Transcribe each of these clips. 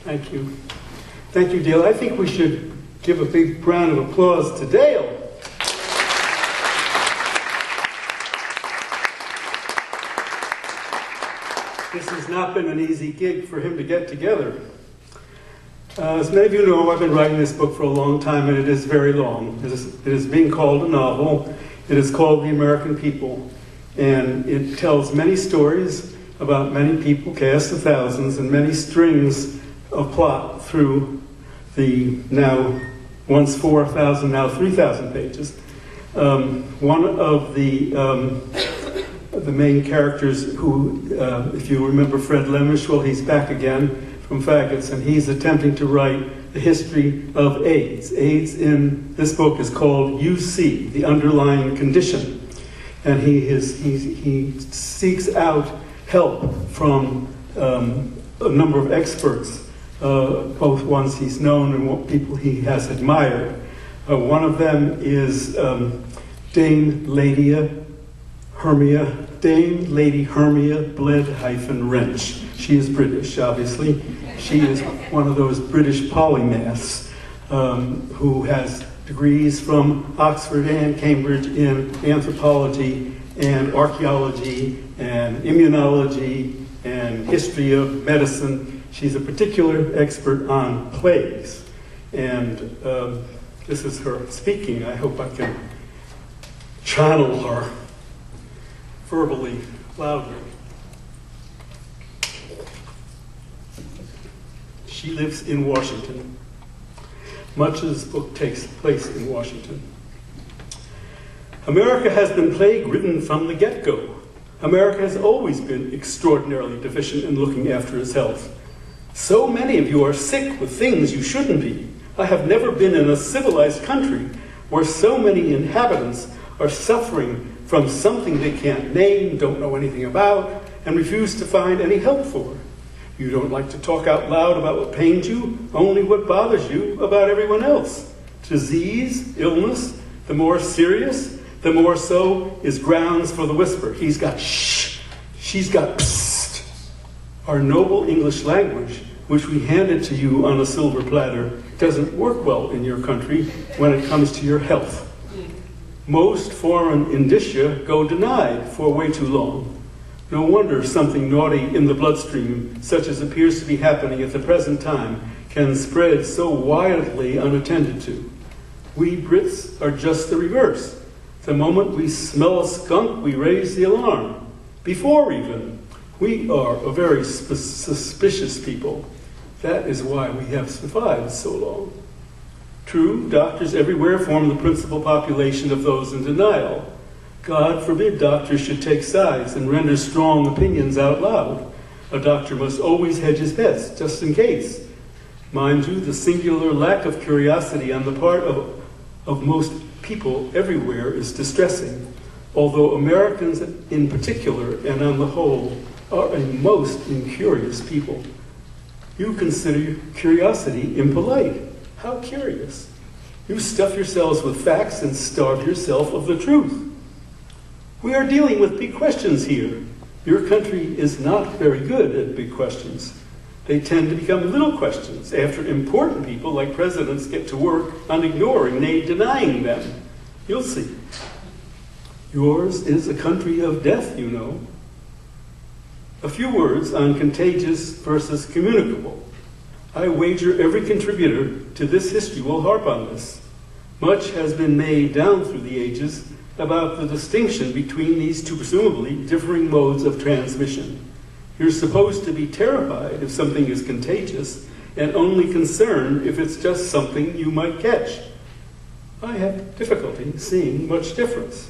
Thank you. Thank you, Dale. I think we should give a big round of applause to Dale. This has not been an easy gig for him to get together. As many of you know, I've been writing this book for a long time, and it is very long. It is being called a novel. It is called The American People, and it tells many stories about many people, cast of thousands, and many strings of plot through the now once 4,000, now 3,000 pages. One of the main characters who, if you remember Fred Lemish, well, he's back again from Faggots, and he's attempting to write the history of AIDS. AIDS in this book is called UC, the underlying condition. And he seeks out help from a number of experts, both ones he's known and people he has admired. One of them is Dame Lady Hermia Bled-Wrench. She is British, obviously. She is one of those British polymaths who has degrees from Oxford and Cambridge in anthropology and archaeology and immunology and history of medicine. She's a particular expert on plagues. And this is her speaking. I hope I can channel her verbally, loudly. She lives in Washington. Much of this book takes place in Washington. America has been plague-ridden from the get-go. America has always been extraordinarily deficient in looking after its health. So many of you are sick with things you shouldn't be. I have never been in a civilized country where so many inhabitants are suffering from something they can't name, don't know anything about, and refuse to find any help for. You don't like to talk out loud about what pains you, only what bothers you about everyone else. Disease, illness, the more serious, the more so is grounds for the whisper. He's got shh, she's got psst. Our noble English language, which we handed to you on a silver platter, doesn't work well in your country when it comes to your health. Most foreign indicia go denied for way too long. No wonder something naughty in the bloodstream, such as appears to be happening at the present time, can spread so wildly unattended to. We Brits are just the reverse. The moment we smell a skunk, we raise the alarm. Before even, we are a very suspicious people. That is why we have survived so long. True, doctors everywhere form the principal population of those in denial. God forbid doctors should take sides and render strong opinions out loud. A doctor must always hedge his bets, just in case. Mind you, the singular lack of curiosity on the part of most people everywhere is distressing, although Americans in particular, and on the whole, are a most incurious people. You consider curiosity impolite. How curious. You stuff yourselves with facts and starve yourself of the truth. We are dealing with big questions here. Your country is not very good at big questions. They tend to become little questions after important people like presidents get to work on ignoring, nay, denying them. You'll see. Yours is a country of death, you know. A few words on contagious versus communicable. I wager every contributor to this history will harp on this. Much has been made down through the ages about the distinction between these two presumably differing modes of transmission. You're supposed to be terrified if something is contagious and only concerned if it's just something you might catch. I have difficulty seeing much difference.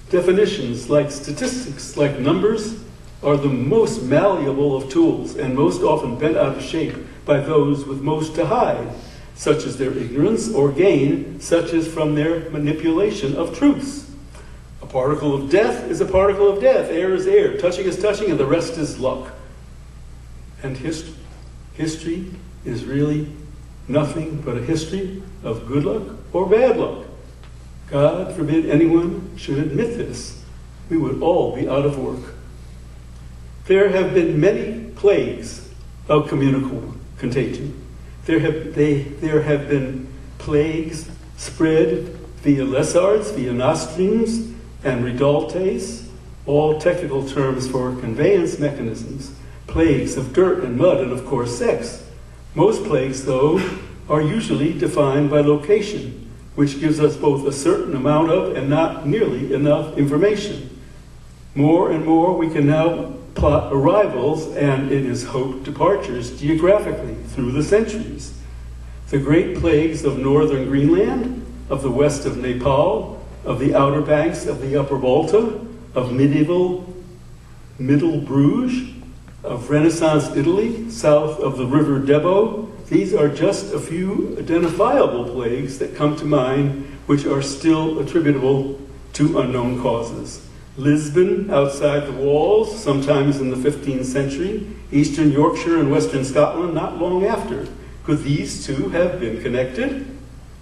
Definitions like statistics, like numbers, are the most malleable of tools and most often bent out of shape by those with most to hide, such as their ignorance, or gain, such as from their manipulation of truths. A particle of death is a particle of death. Air is air. Touching is touching, and the rest is luck. And history is really nothing but a history of good luck or bad luck. God forbid anyone should admit this. We would all be out of work. There have been many plagues of communicable contagion. There have been plagues spread via lessards, via nostrums, and ridaltes, all technical terms for conveyance mechanisms, plagues of dirt and mud, and of course sex. Most plagues, though, are usually defined by location, which gives us both a certain amount of and not nearly enough information. More and more we can now plot arrivals and, it is hoped, departures geographically through the centuries. The great plagues of northern Greenland, of the west of Nepal, of the outer banks of the upper Balta, of medieval Middle Bruges, of Renaissance Italy, south of the river Debo. These are just a few identifiable plagues that come to mind, which are still attributable to unknown causes. Lisbon, outside the walls, sometimes in the 15th century, eastern Yorkshire and western Scotland not long after. Could these two have been connected?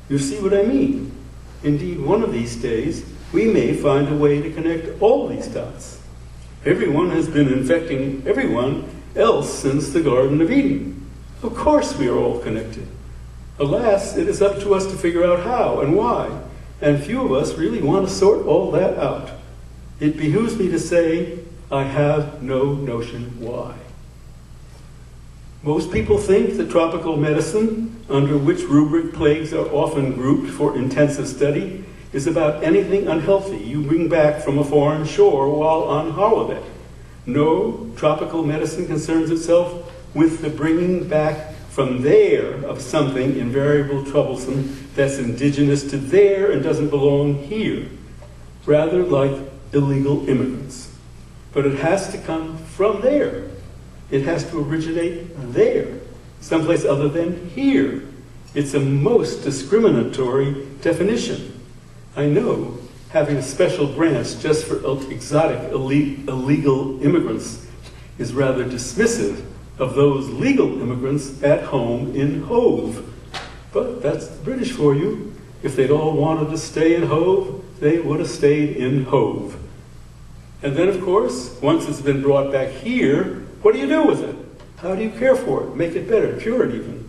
You see what I mean? Indeed, one of these days, we may find a way to connect all these dots. Everyone has been infecting everyone else since the Garden of Eden. Of course we are all connected. Alas, it is up to us to figure out how and why, and few of us really want to sort all that out. It behooves me to say, I have no notion why. Most people think that tropical medicine, under which rubric plagues are often grouped for intensive study, is about anything unhealthy you bring back from a foreign shore while on holiday. No, tropical medicine concerns itself with the bringing back from there of something invariable troublesome that's indigenous to there and doesn't belong here, rather like illegal immigrants. But it has to come from there. It has to originate there, someplace other than here. It's a most discriminatory definition. I know having a special branch just for exotic illegal immigrants is rather dismissive of those legal immigrants at home in Hove. But that's the British for you. If they'd all wanted to stay in Hove, they would have stayed in Hove. And then, of course, once it's been brought back here, what do you do with it? How do you care for it? Make it better, cure it even.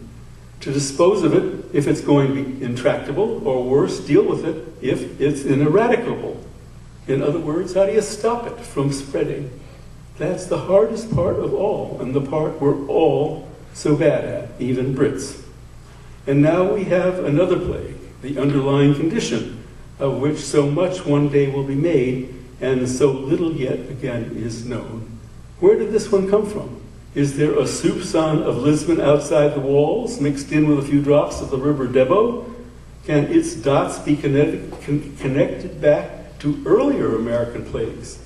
To dispose of it if it's going to be intractable, or worse, deal with it if it's ineradicable. In other words, how do you stop it from spreading? That's the hardest part of all, and the part we're all so bad at, even Brits. And now we have another plague, the underlying condition, of which so much one day will be made, and so little yet again is known. Where did this one come from? Is there a soupçon of Lisbon outside the walls, mixed in with a few drops of the river Debo? Can its dots be connected back to earlier American plagues?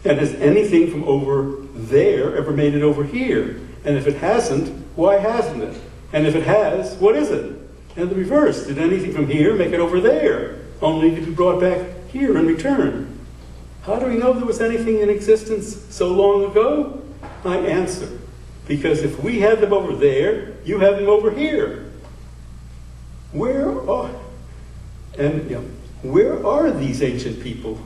And has anything from over there ever made it over here? And if it hasn't, why hasn't it? And if it has, what is it? And the reverse, did anything from here make it over there, only to be brought back here in return? How do we know there was anything in existence so long ago? I answer, because if we had them over there, you have them over here. Where are these ancient people?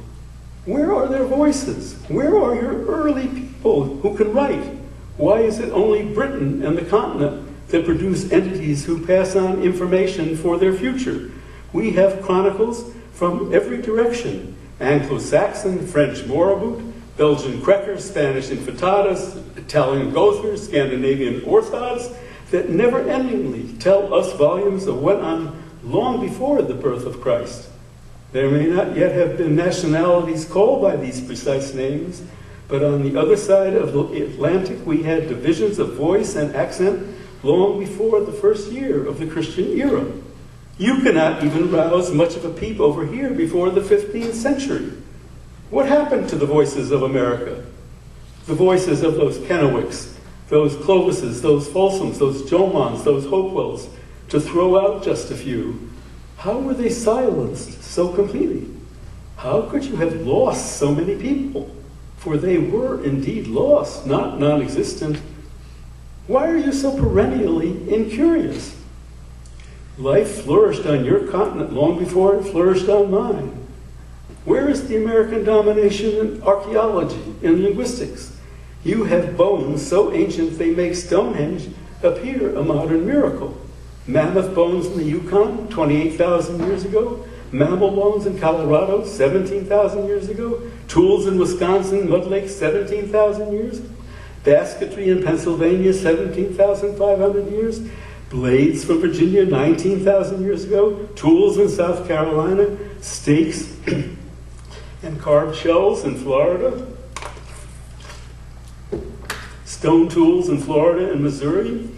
Where are their voices? Where are your early people who can write? Why is it only Britain and the continent that produce entities who pass on information for their future? We have chronicles from every direction: Anglo-Saxon, French Moribund, Belgian Kreckers, Spanish Infatadas, Italian Gothers, Scandinavian Orthods, that never-endingly tell us volumes of what went on long before the birth of Christ. There may not yet have been nationalities called by these precise names, but on the other side of the Atlantic we had divisions of voice and accent long before the first year of the Christian era. You cannot even rouse much of a peep over here before the 15th century. What happened to the voices of America? The voices of those Kenowicks, those Clovises, those Folsoms, those Jomans, those Hopewells, to throw out just a few. How were they silenced so completely? How could you have lost so many people? For they were indeed lost, not non-existent. Why are you so perennially incurious? Life flourished on your continent long before it flourished on mine. Where is the American domination in archaeology, in linguistics? You have bones so ancient they make Stonehenge appear a modern miracle. Mammoth bones in the Yukon, 28,000 years ago. Mammal bones in Colorado, 17,000 years ago. Tools in Wisconsin, Mud Lake, 17,000 years. Basketry in Pennsylvania, 17,500 years. Blades from Virginia, 19,000 years ago. Tools in South Carolina. Stakes and carved shells in Florida. Stone tools in Florida and Missouri.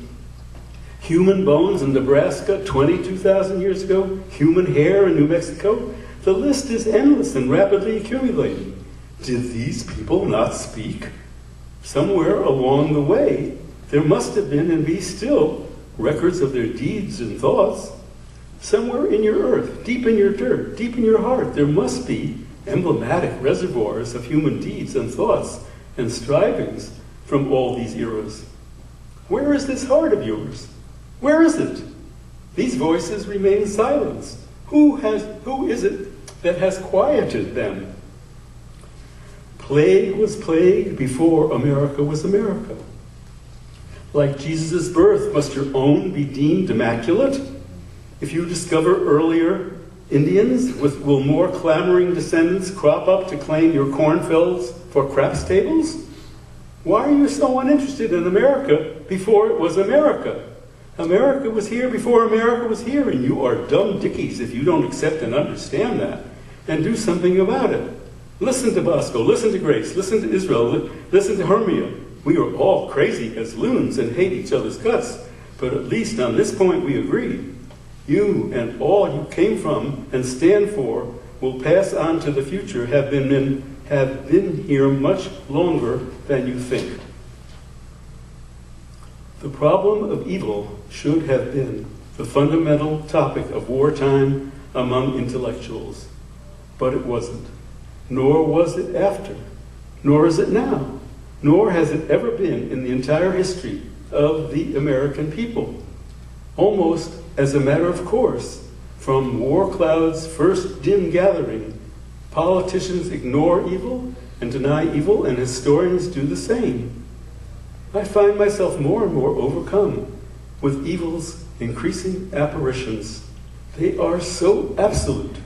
Human bones in Nebraska 22,000 years ago. Human hair in New Mexico. The list is endless and rapidly accumulating. Did these people not speak? Somewhere along the way, there must have been and be still records of their deeds and thoughts. Somewhere in your earth, deep in your dirt, deep in your heart, there must be emblematic reservoirs of human deeds and thoughts and strivings from all these eras. Where is this heart of yours? Where is it? These voices remain silenced. Who is it that has quieted them? Plague was plague before America was America. Like Jesus' birth, must your own be deemed immaculate? If you discover earlier Indians, will more clamoring descendants crop up to claim your cornfields for craps tables? Why are you so uninterested in America before it was America? America was here before America was here, and you are dumb dickies if you don't accept and understand that and do something about it. Listen to Bosco, listen to Grace, listen to Israel, listen to Hermia. We are all crazy as loons and hate each other's guts, but at least on this point we agree. You and all you came from and stand for will pass on to the future, have been here much longer than you think. The problem of evil should have been the fundamental topic of wartime among intellectuals, but it wasn't. Nor was it after, nor is it now, nor has it ever been in the entire history of the American people. Almost as a matter of course, from war clouds' first dim gathering, politicians ignore evil and deny evil, and historians do the same. I find myself more and more overcome with evil's increasing apparitions. They are so absolute,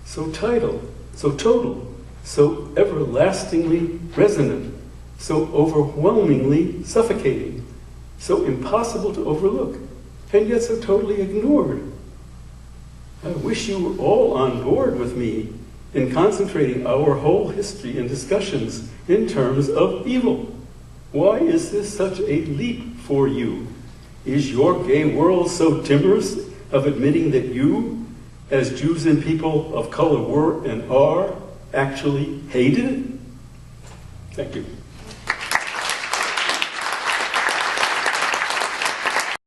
so tidal, so total, so everlastingly resonant, so overwhelmingly suffocating, so impossible to overlook, and yet so totally ignored. I wish you were all on board with me in concentrating our whole history and discussions in terms of evil. Why is this such a leap for you? Is your gay world so timorous of admitting that you, as Jews and people of color were and are, actually hated? Thank you.